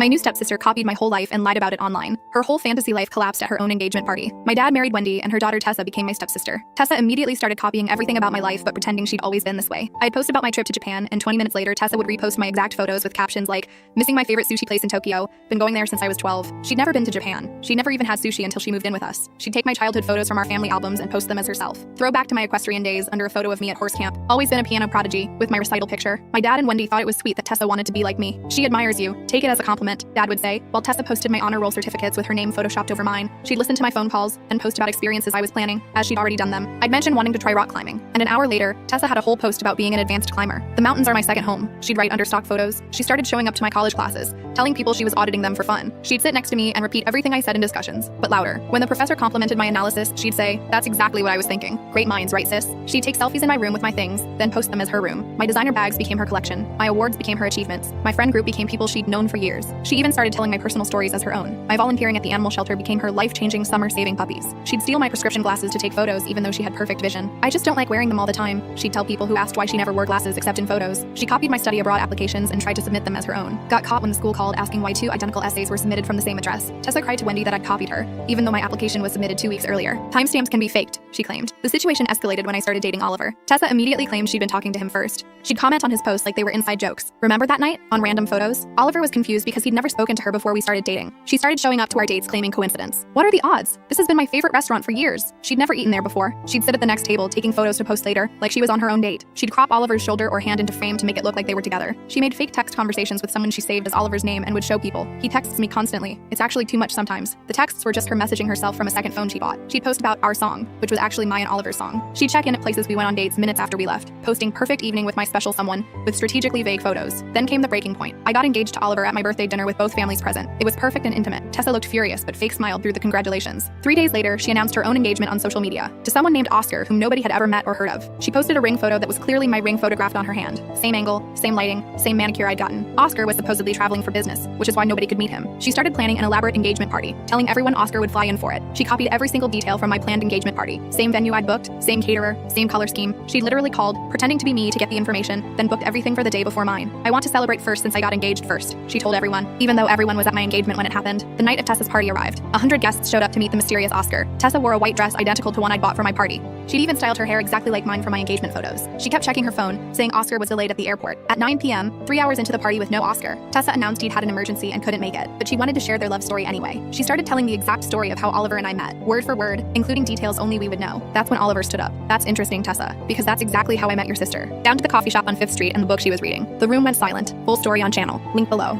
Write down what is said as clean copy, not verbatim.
My new stepsister copied my whole life and lied about it online. Her whole fantasy life collapsed at her own engagement party. My dad married Wendy, and her daughter Tessa became my stepsister. Tessa immediately started copying everything about my life but pretending she'd always been this way. I'd post about my trip to Japan, and 20 minutes later, Tessa would repost my exact photos with captions like, "Missing my favorite sushi place in Tokyo, been going there since I was 12. She'd never been to Japan. She never even had sushi until she moved in with us. She'd take my childhood photos from our family albums and post them as herself. Throwback to my equestrian days under a photo of me at horse camp. Always been a piano prodigy, with my recital picture. My dad and Wendy thought it was sweet that Tessa wanted to be like me. She admires you. Take it as a compliment," Dad would say, while Tessa posted my honor roll certificates with her name photoshopped over mine. She'd listen to my phone calls and post about experiences I was planning, as she'd already done them. I'd mentioned wanting to try rock climbing, and an hour later, Tessa had a whole post about being an advanced climber. "The mountains are my second home," she'd write under stock photos. She started showing up to my college classes, telling people she was auditing them for fun. She'd sit next to me and repeat everything I said in discussions, but louder. When the professor complimented my analysis, she'd say, "That's exactly what I was thinking. Great minds, right, sis?" She'd take selfies in my room with my things, then post them as her room. My designer bags became her collection. My awards became her achievements. My friend group became people she'd known for years. She even started telling my personal stories as her own. My volunteering at the animal shelter became her life-changing summer-saving puppies. She'd steal my prescription glasses to take photos even though she had perfect vision. "I just don't like wearing them all the time," she'd tell people who asked why she never wore glasses except in photos. She copied my study abroad applications and tried to submit them as her own. Got caught when the school called asking why 2 identical essays were submitted from the same address. Tessa cried to Wendy that I'd copied her, even though my application was submitted 2 weeks earlier. "Timestamps can be faked," she claimed. The situation escalated when I started dating Oliver. Tessa immediately claimed she'd been talking to him first. She'd comment on his posts like they were inside jokes. "Remember that night?" on random photos. Oliver was confused because he'd never spoken to her before we started dating. She started showing up to our dates claiming coincidence. "What are the odds? This has been my favorite restaurant for years." She'd never eaten there before. She'd sit at the next table taking photos to post later, like she was on her own date. She'd crop Oliver's shoulder or hand into frame to make it look like they were together. She made fake text conversations with someone she saved as Oliver's name and would show people. "He texts me constantly. It's actually too much sometimes." The texts were just her messaging herself from a second phone she bought. She'd post about our song, which was actually my and Oliver's song. She'd check in at places we went on dates minutes after we left, posting perfect evening with my special someone, with strategically vague photos. Then came the breaking point. I got engaged to Oliver at my birthday dinner with both families present. It was perfect and intimate. Tessa looked furious, but fake smiled through the congratulations. 3 days later, she announced her own engagement on social media, to someone named Oscar, whom nobody had ever met or heard of. She posted a ring photo that was clearly my ring photographed on her hand. Same angle, same lighting, same manicure I'd gotten. Oscar was supposedly traveling for business, which is why nobody could meet him. She started planning an elaborate engagement party, telling everyone Oscar would fly in for it. She copied every single detail from my planned engagement party. Same venue I'd booked, same caterer, same color scheme. She literally called, pretending to be me to get the information, then booked everything for the day before mine. "I want to celebrate first since I got engaged first," she told everyone, even though everyone was at my engagement when it happened. The night of Tessa's party arrived. 100 guests showed up to meet the mysterious Oscar. Tessa wore a white dress identical to one I'd bought for my party. She'd even styled her hair exactly like mine for my engagement photos. She kept checking her phone, saying Oscar was delayed at the airport. At 9 p.m., 3 hours into the party with no Oscar, Tessa announced he'd had an emergency and couldn't make it, but she wanted to share their love story anyway. She started telling the exact story of how Oliver and I met, word for word, including details only we would know. That's when Oliver stood up. "That's interesting, Tessa, because that's exactly how I met your sister." Down to the coffee shop on 5th Street and the book she was reading. The room went silent. Full story on channel. Link below.